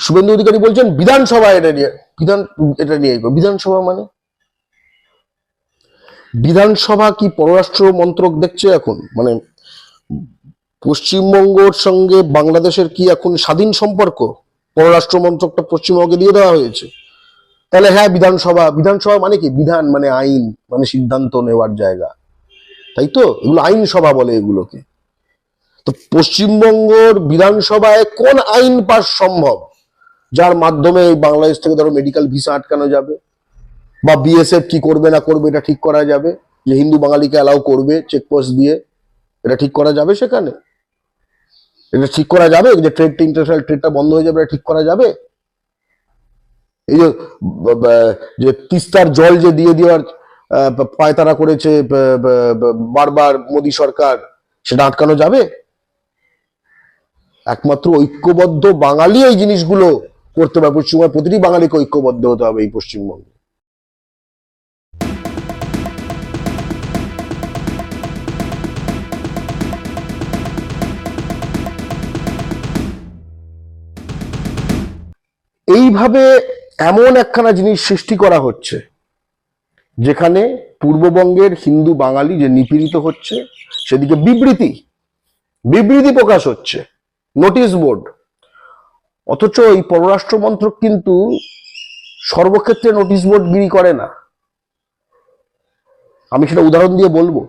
শুভেন্দু অধিকারী বলছেন বিধানসভা এটা নিয়ে বিধানসভা মানে বিধানসভা কি পররাষ্ট্র মন্ত্রক দেখছে এখন? মানে পশ্চিমবঙ্গের সঙ্গে বাংলাদেশের কি এখন স্বাধীন সম্পর্ক? পররাষ্ট্র মন্ত্রকটা পশ্চিমবঙ্গে দিয়ে দেওয়া হয়েছে। তাহলে হ্যাঁ, বিধানসভা মানে কি? বিধান মানে আইন, মানে সিদ্ধান্ত নেওয়ার জায়গা, তাই তো? এগুলো আইনসভা বলে এগুলোকে। তো পশ্চিমবঙ্গের বিধানসভায় কোন আইন পাস সম্ভব যার মাধ্যমে বাংলাদেশ থেকে ধরো মেডিকেল ভিসা আটকানো যাবে, বা বিএসএফ কি করবে না করবে এটা ঠিক করা যাবে, যে হিন্দু বাঙালিকে অ্যালাউ করবে চেকপোস্ট দিয়ে, এটা ঠিক করা যাবে? সেখানে এটা ঠিক করা যাবে যে ট্রেডটা, ইন্টারন্যাশনাল ট্রেডটা বন্ধ হয়ে যাবে, এটা ঠিক করা যাবে? এই যে তিস্তার জল যে দিয়ে দেওয়ার পায়তারা করেছে বারবার মোদী সরকার, সেটা আটকানো যাবে? একমাত্র ঐক্যবদ্ধ বাঙালি এই জিনিসগুলো করতে পারে। পশ্চিমবঙ্গের প্রতিটি বাঙালিকে ঐক্যবদ্ধ হতে হবে এই পশ্চিমবঙ্গে। এইভাবে এমন একখানা জিনিস সৃষ্টি করা হচ্ছে যেখানে পূর্ববঙ্গের হিন্দু বাঙালি যে নিপীড়িত হচ্ছে, সেদিকে বিবৃতি প্রকাশ হচ্ছে, নোটিশ বোর্ড। অথচ এই পররাষ্ট্র মন্ত্রক কিন্তু সর্বক্ষেত্রে নোটিশ বোর্ড গিরি করে না। আমি সেটা উদাহরণ দিয়ে বলবো।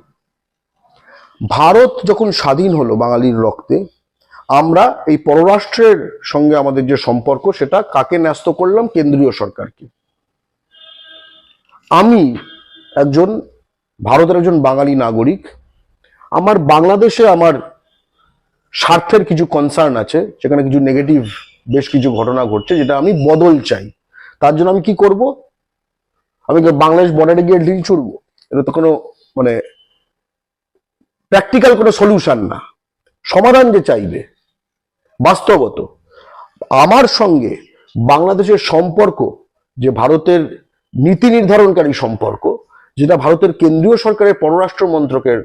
ভারত যখন স্বাধীন হলো বাঙালির রক্তে, আমরা এই পররাষ্ট্রের সঙ্গে আমাদের যে সম্পর্ক, সেটা কাকে ন্যস্ত করলাম? কেন্দ্রীয় সরকারকে। আমি ভারতের একজন বাঙালি নাগরিক, আমার বাংলাদেশে আমার স্বার্থের কিছু কনসার্ন আছে, সেখানে কিছু নেগেটিভ বেশ কিছু ঘটনা ঘটছে, যেটা আমি বদল চাই। তার জন্য আমি কি করব? আমি বাংলাদেশ বর্ডারে গিয়ে ঢিল ছুড়বো? এটা তো কোনো মানে প্র্যাকটিক্যাল কোনো সলিউশন না। সমাধান যে চাইবে বাস্তবত, আমার সঙ্গে বাংলাদেশের সম্পর্ক যে ভারতের নীতি নির্ধারণকারী সম্পর্ক, যেটা ভারতের কেন্দ্রীয় সরকারের পররাষ্ট্র মন্ত্রকের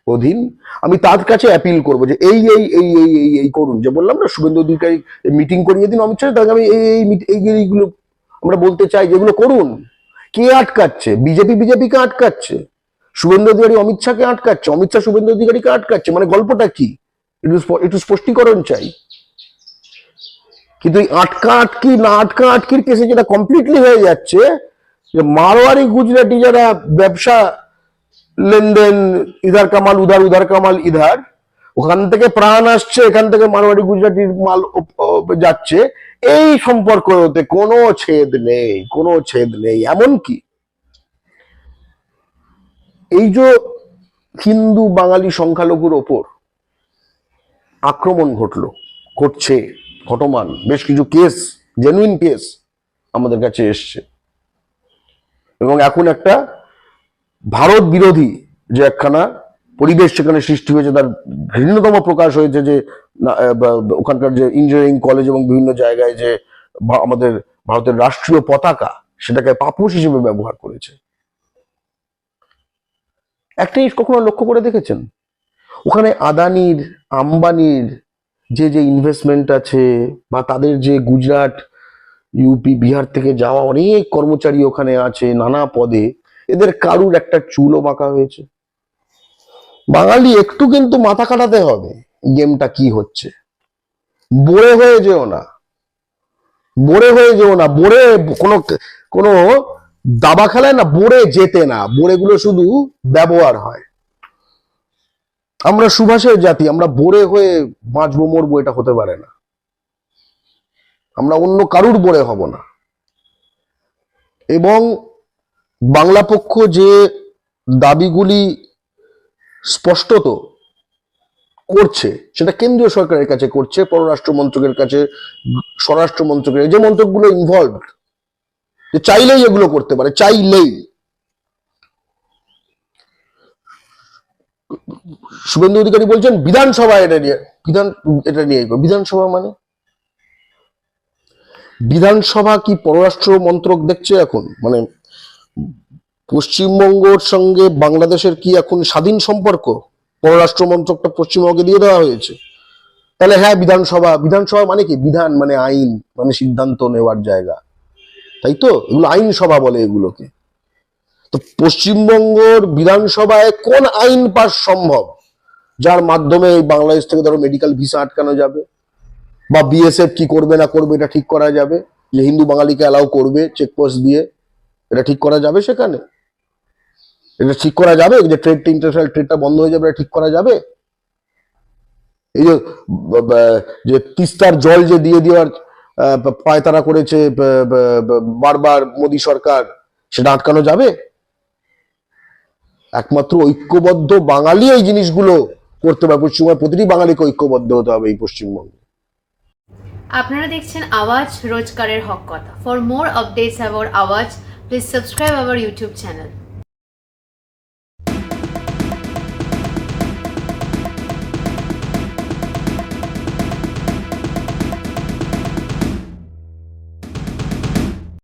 অধীন, আমি তার কাছে অ্যাপিল করবো যে এই এই এই এই এই এই করুন। যে বললাম না, শুভেন্দু অধিকারী মিটিং করিয়ে দিন অমিত শাহ, তাকে আমি এইগুলো আমরা বলতে চাই, যেগুলো করুন। কে আটকাচ্ছে? বিজেপিকে আটকাচ্ছে, শুভেন্দু অধিকারী অমিত শাহকে আটকাচ্ছে, অমিত শাহ শুভেন্দু অধিকারীকে আটকাচ্ছে। মানে গল্পটা কি? একটু স্পষ্টীকরণ চাই। কিন্তু এই আটকির কেসে যেটা কমপ্লিটলি হয়ে যাচ্ছে, যে মারোয়ারি গুজরাটি যারা ব্যবসা লেনদেন, ইধার কামাল উধার, উধার কামাল ইধার, ওখান থেকে প্রাণ আসছে, এখান থেকে মারোয়ারি গুজরাটির মাল যাচ্ছে, এই সম্পর্কতে কোনো ছেদ নেই। এমনকি এই যে হিন্দু বাঙালি সংখ্যালঘুর ওপর আক্রমণ ঘটমান বেশ কিছু কেস, জেনুইন কেস আমাদের কাছে এসছে, এবং এখন একটা ভারত বিরোধী যে একখানা পরিবেশ সেখানে সৃষ্টি হয়েছে, তার ঘৃণ্যতম প্রকাশ হয়েছে যে ওখানকার যে ইঞ্জিনিয়ারিং কলেজ এবং বিভিন্ন জায়গায় যে আমাদের ভারতের রাষ্ট্রীয় পতাকা, সেটাকে পাপোশ হিসেবে ব্যবহার করেছে। একটা জিনিস কখনো লক্ষ্য করে দেখেছেন? ওখানে আদানির, আম্বানির যে ইনভেস্টমেন্ট আছে, বা তাদের যে গুজরাট, ইউপি, বিহার থেকে যাওয়া অনেক কর্মচারী ওখানে আছে নানা পদে, এদের কারুর একটা চুলও বাঁকা হয়েছে? বাঙালি একটু কিন্তু মাথা কাটাতে হবে, গেমটা কি হচ্ছে। বোরে হয়ে যেও না, বোরে কোনো দাবা খেলায় না বোরে জেতে না, বোরেগুলো শুধু ব্যবহার হয়। আমরা সুভাষের জাতি, আমরা বোরে হয়ে বাঁচবো মরবো এটা হতে পারে না। আমরা অন্য কারুর বোরে হব না। এবং বাংলা পক্ষ যে দাবিগুলি স্পষ্টত করছে, সেটা কেন্দ্রীয় সরকারের কাছে করছে, পররাষ্ট্র মন্ত্রকের কাছে, স্বরাষ্ট্র মন্ত্রকের যে মন্ত্রকগুলো ইনভলভ, যে চাইলেই এগুলো করতে পারে, চাইলেই। শুভেন্দু অধিকারী বলছেন বিধানসভা এটা নিয়ে বিধানসভা মানে বিধানসভা কি পররাষ্ট্র মন্ত্রক দেখছে এখন? মানে পশ্চিমবঙ্গের সঙ্গে বাংলাদেশের কি এখন স্বাধীন সম্পর্ক? পররাষ্ট্র মন্ত্রকটা পশ্চিমবঙ্গে দিয়ে দেওয়া হয়েছে। তাহলে হ্যাঁ বিধানসভা, বিধানসভা মানে কি? বিধান মানে আইন, মানে সিদ্ধান্ত নেওয়ার জায়গা, তাই তো? এগুলো আইনসভা বলে এগুলোকে। তো পশ্চিমবঙ্গের বিধানসভায় কোন আইন পাস সম্ভব যার মাধ্যমে এই বাংলাদেশ থেকে ধরো মেডিকেল ভিসা আটকানো যাবে, বা বিএসএফ কি করবে না করবে এটা ঠিক করা যাবে, যে হিন্দু বাঙালিকে অ্যালাউ করবে চেকপোস্ট দিয়ে, এটা ঠিক করা যাবে সেখানে? এটা ঠিক করা যাবে যে ট্রেড, ইন্টারন্যাশনাল ট্রেডটা বন্ধ হয়ে যাবে, এটা ঠিক করা যাবে? এই যে যে তিস্তার জল যে দিয়ে দেওয়ার পায়তারা করেছে বারবার মোদী সরকার, সেটা আটকানো যাবে? একমাত্র ঐক্যবদ্ধ বাঙালি এই জিনিসগুলো করতে পারে। পশ্চিমবঙ্গের প্রতিটি বাঙালিকে ঐক্যবদ্ধ হতে হবে এই পশ্চিমবঙ্গে। আপনারা দেখছেন আওয়াজ, রোজকারের হক কথা। ফর মোর আপডেটস অ্যাবাউট আওয়াজ, please subscribe our YouTube channel.